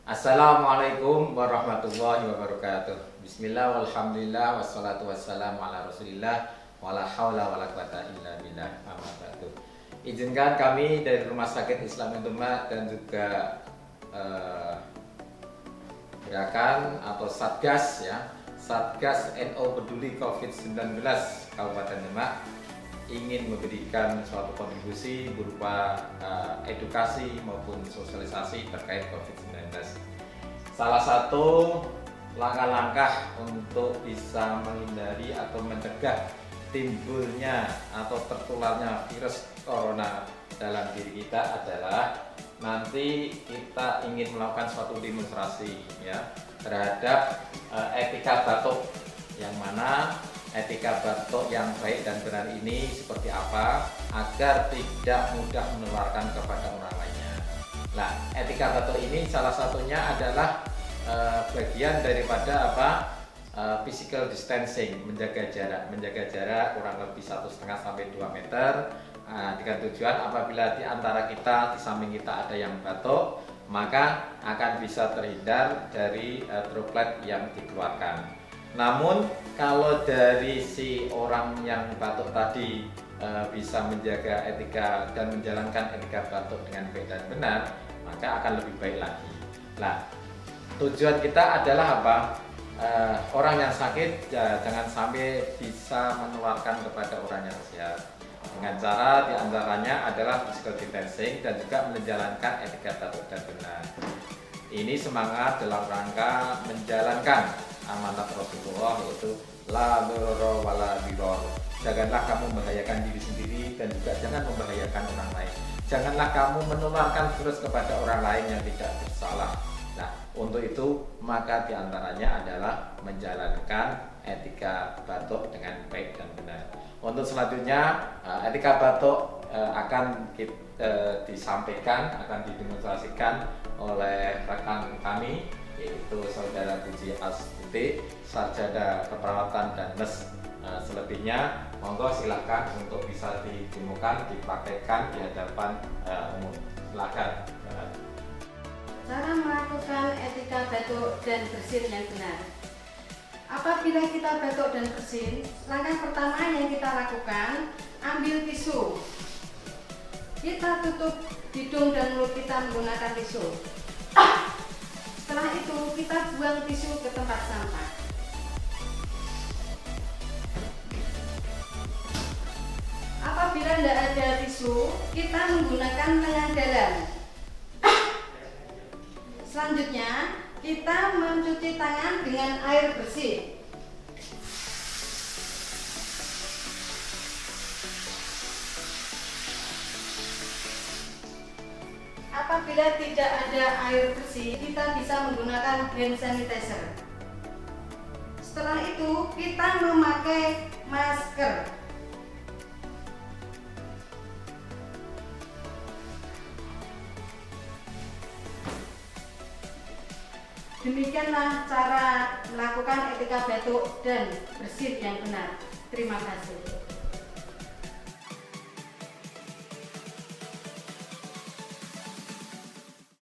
Assalamualaikum warahmatullahi wabarakatuh. Bismillah walhamdulillah wassalatu wassalamu ala rasulillah wala hawla wala quwata illa billah. Amma ba'du. Izinkan kami dari Rumah Sakit Islam Demak dan juga gerakan atau Satgas Satgas NO Peduli COVID-19 Kabupaten Demak ingin memberikan suatu kontribusi berupa edukasi maupun sosialisasi terkait COVID-19. Salah satu langkah-langkah untuk bisa menghindari atau mencegah timbulnya atau tertularnya virus corona dalam diri kita adalah nanti kita ingin melakukan suatu demonstrasi terhadap etika batuk, yang mana etika batuk yang baik dan benar ini seperti apa agar tidak mudah menularkan kepada orang lainnya. Nah, etika batuk ini salah satunya adalah bagian daripada physical distancing, menjaga jarak kurang lebih 1,5 sampai 2 meter. Dengan tujuan apabila di antara kita, di samping kita ada yang batuk, maka akan bisa terhindar dari droplet yang dikeluarkan. Namun kalau dari si orang yang batuk tadi bisa menjaga etika dan menjalankan etika batuk dengan baik dan benar, maka akan lebih baik lagi. Nah, tujuan kita adalah apa? Orang yang sakit jangan sampai bisa menularkan kepada orang yang sehat. Dengan cara diantaranya adalah physical distancing dan juga menjalankan etika batuk dan benar. Ini semangat dalam rangka menjalankan amanat Rasulullah, yaitu la dzarara wala dirar. Janganlah kamu membahayakan diri sendiri dan juga jangan membahayakan orang lain. Janganlah kamu menularkan virus kepada orang lain yang tidak bersalah. Nah, untuk itu maka diantaranya adalah menjalankan etika batuk dengan baik dan benar. Untuk selanjutnya etika batuk akan disampaikan, akan didemonstrasikan oleh rekan kami, yaitu Saudara Puji Astuti, Sarjana Keperawatan dan Mes. Selebihnya monggo silahkan untuk bisa ditemukan, dipraktekkan di hadapan umum. Silakan. Cara melakukan etika batuk dan bersin yang benar. Apabila kita batuk dan bersin, langkah pertama yang kita lakukan, ambil tisu. Kita tutup hidung dan mulut kita menggunakan tisu. Setelah itu kita buang tisu ke tempat sampah. Apabila tidak ada tisu, kita menggunakan tangan dalam. Selanjutnya, kita mencuci tangan dengan air bersih. Apabila tidak ada air bersih, kita bisa menggunakan hand sanitizer. Setelah itu, kita memakai masker. Demikianlah cara melakukan etika batuk dan bersin yang benar. Terima kasih.